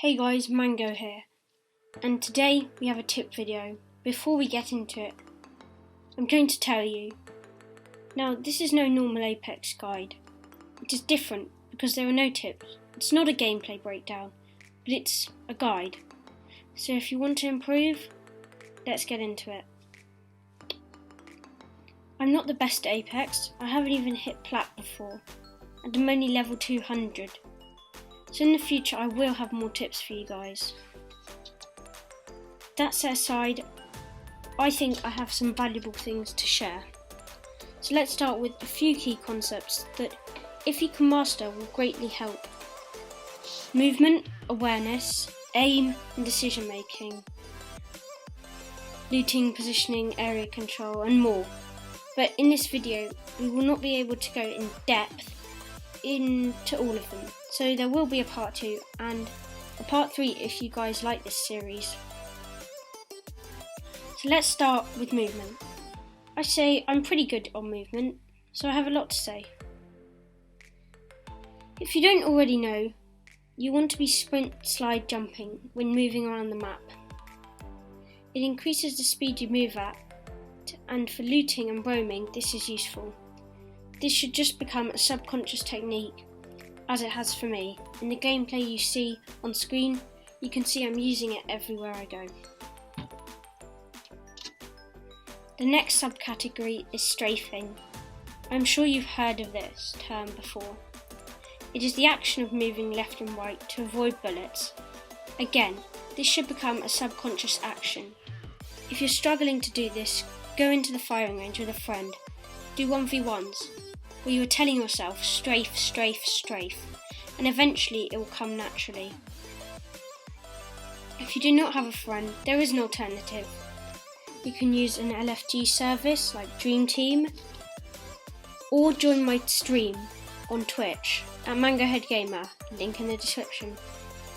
Hey guys, Mango here, and today we have a tip video. Before we get into it, I'm going to tell you. Now, this is no normal Apex guide. It is different because there are no tips. It's not a gameplay breakdown, but it's a guide. So if you want to improve, let's get into it. I'm not the best at Apex. I haven't even hit Plat before, and I'm only level 200. So in the future I will have more tips for you guys. That set aside, I think I have some valuable things to share. So let's start with a few key concepts that, if you can master, will greatly help. Movement, awareness, aim and decision making, looting, positioning, area control and more. But in this video we will not be able to go in depth into all of them. So there will be a part 2 and a part 3 if you guys like this series. So let's start with movement. I say I'm pretty good on movement, so I have a lot to say. If you don't already know, you want to be sprint slide jumping when moving around the map. It increases the speed you move at, and for looting and roaming this is useful. This should just become a subconscious technique, as it has for me. In the gameplay you see on screen, you can see I'm using it everywhere I go. The next subcategory is strafing. I'm sure you've heard of this term before. It is the action of moving left and right to avoid bullets. Again, this should become a subconscious action. If you're struggling to do this, go into the firing range with a friend. Do 1v1s, where you are telling yourself strafe, strafe, strafe, and eventually it will come naturally. If you do not have a friend, there is an alternative. You can use an LFG service like Dream Team, or join my stream on Twitch at Mangohead Gamer, link in the description,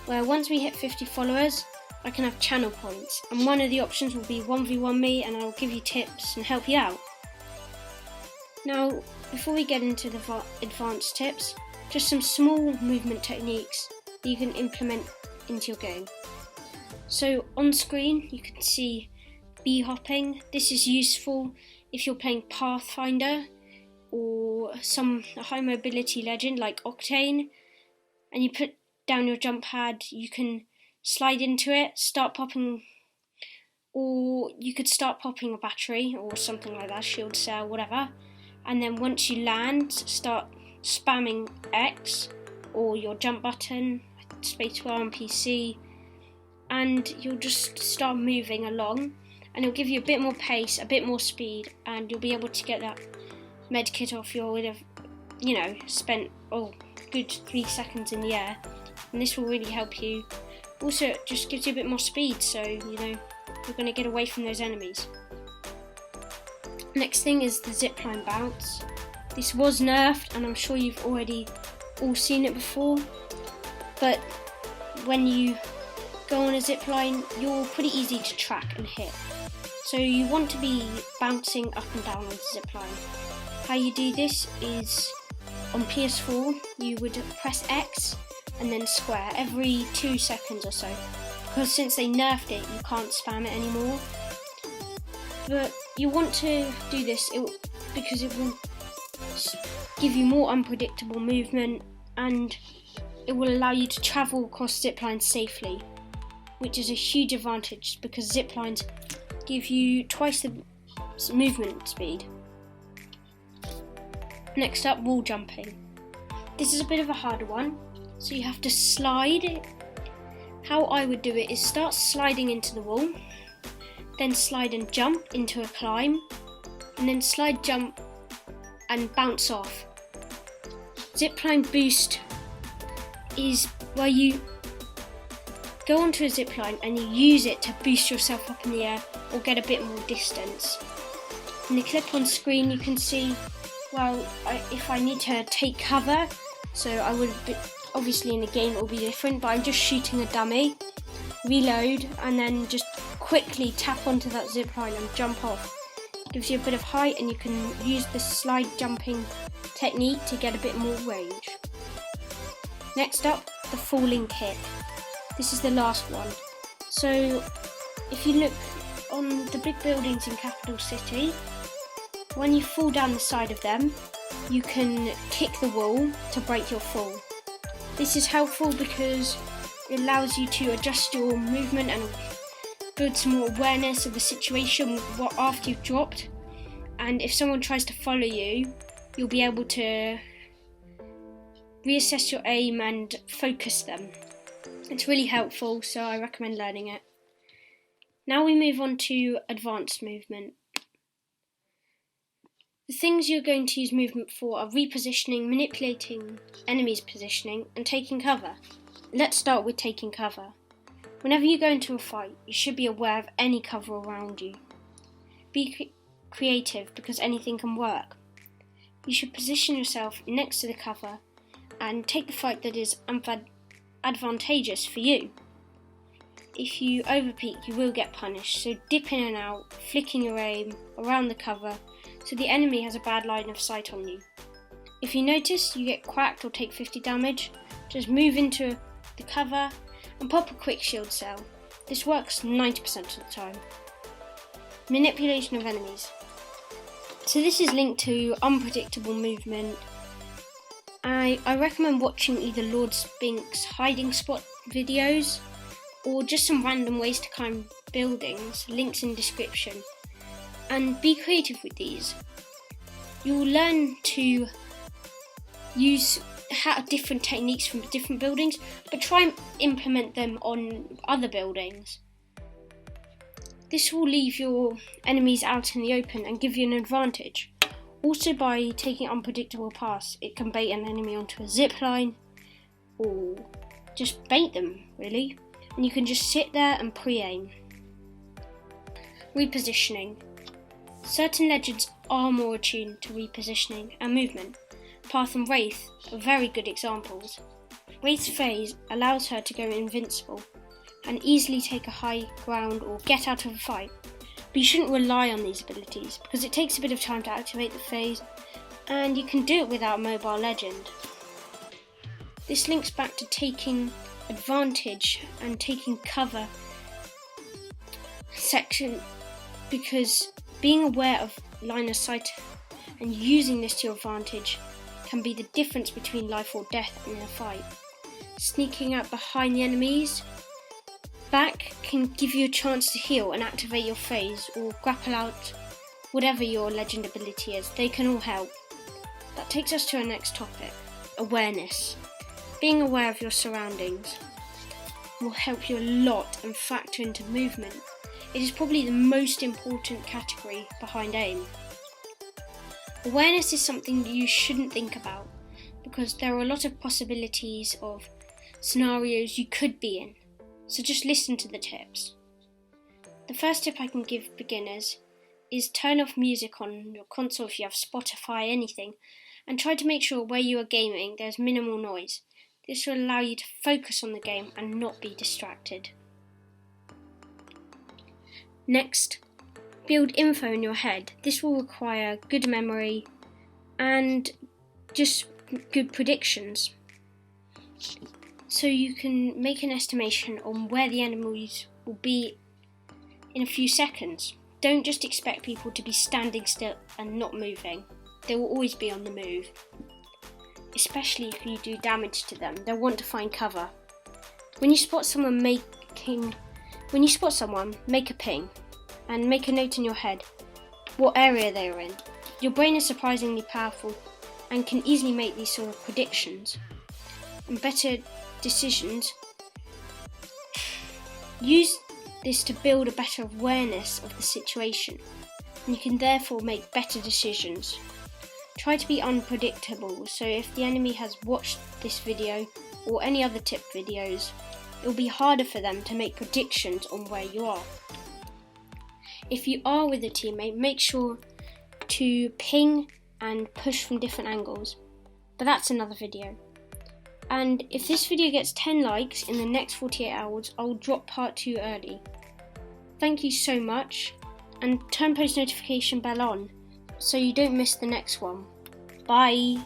where once we hit 50 followers, I can have channel points, and one of the options will be 1v1 me and I'll give you tips and help you out. Now, before we get into the advanced tips, just some small movement techniques that you can implement into your game. So on screen you can see bee hopping. This is useful if you're playing Pathfinder or a high mobility legend like Octane, and you put down your jump pad, you can slide into it, start popping, or you could start popping a battery or something like that, shield cell, whatever. And then once you land, start spamming X or your jump button, spacebar on PC, and you'll just start moving along, and it'll give you a bit more pace, a bit more speed, and you'll be able to get that med kit off you would have, spent good 3 seconds in the air, and this will really help you. Also, it just gives you a bit more speed, so you're going to get away from those enemies. Next thing is the zipline bounce. This was nerfed and I'm sure you've already all seen it before, but when you go on a zipline you're pretty easy to track and hit. So you want to be bouncing up and down on the zipline. How you do this is on PS4 you would press X and then square every 2 seconds or so, because since they nerfed it you can't spam it anymore. But you want to do this because it will give you more unpredictable movement, and it will allow you to travel across ziplines safely, which is a huge advantage because ziplines give you twice the movement speed. Next up, wall jumping. This is a bit of a harder one, so you have to slide. How I would do it is start sliding into the wall, then slide and jump into a climb, and then slide, jump and bounce off. Zipline boost is where you go onto a zipline and you use it to boost yourself up in the air or get a bit more distance. In the clip on screen you can see, if I need to take cover, so I would obviously in the game it will be different, but I'm just shooting a dummy, reload, and then just quickly tap onto that zipline and jump off. Gives you a bit of height and you can use the slide jumping technique to get a bit more range. Next up, the falling kick. This is the last one. So if you look on the big buildings in Capital City, when you fall down the side of them, you can kick the wall to break your fall. This is helpful because it allows you to adjust your movement and build some more awareness of the situation after you've dropped. And if someone tries to follow you, you'll be able to reassess your aim and focus them. It's really helpful, so I recommend learning it. Now we move on to advanced movement. The things you're going to use movement for are repositioning, manipulating enemies' positioning, and taking cover. Let's start with taking cover. Whenever you go into a fight, you should be aware of any cover around you. Be creative because anything can work. You should position yourself next to the cover and take the fight that is advantageous for you. If you overpeak, you will get punished, so dip in and out, flicking your aim around the cover so the enemy has a bad line of sight on you. If you notice you get cracked or take 50 damage, just move into the cover and pop a quick shield cell. This works 90% of the time. Manipulation of enemies. So this is linked to unpredictable movement. I recommend watching either Lord Spink's hiding spot videos or just some random ways to climb buildings, links in description. And be creative with these. You'll learn to use different techniques from different buildings, but try and implement them on other buildings. This will leave your enemies out in the open and give you an advantage. Also, by taking unpredictable paths, it can bait an enemy onto a zip line, or just bait them, really. And you can just sit there and pre-aim. Repositioning. Certain legends are more attuned to repositioning and movement. Path and Wraith are very good examples. Wraith's phase allows her to go invincible and easily take a high ground or get out of a fight. But you shouldn't rely on these abilities because it takes a bit of time to activate the phase and you can do it without a mobile legend. This links back to taking advantage and taking cover section, because being aware of line of sight and using this to your advantage can be the difference between life or death in a fight. Sneaking out behind the enemies back can give you a chance to heal and activate your phase, or grapple out, whatever your legend ability is. They can all help. That takes us to our next topic, awareness. Being aware of your surroundings will help you a lot and factor into movement. It is probably the most important category behind aim. Awareness is something that you shouldn't think about because there are a lot of possibilities of scenarios you could be in. So just listen to the tips. The first tip I can give beginners is turn off music on your console if you have Spotify, anything, and try to make sure where you are gaming there's minimal noise. This will allow you to focus on the game and not be distracted. Next, build info in your head. This will require good memory and just good predictions. So you can make an estimation on where the enemies will be in a few seconds. Don't just expect people to be standing still and not moving. They will always be on the move. Especially if you do damage to them, they'll want to find cover. When you spot someone, make a ping and make a note in your head what area they are in. Your brain is surprisingly powerful and can easily make these sort of predictions and better decisions. Use this to build a better awareness of the situation, and you can therefore make better decisions. Try to be unpredictable, so if the enemy has watched this video or any other tip videos, it will be harder for them to make predictions on where you are. If you are with a teammate, make sure to ping and push from different angles, but that's another video. And if this video gets 10 likes in the next 48 hours, I'll drop part 2 early. Thank you so much, and turn post notification bell on so you don't miss the next one. Bye!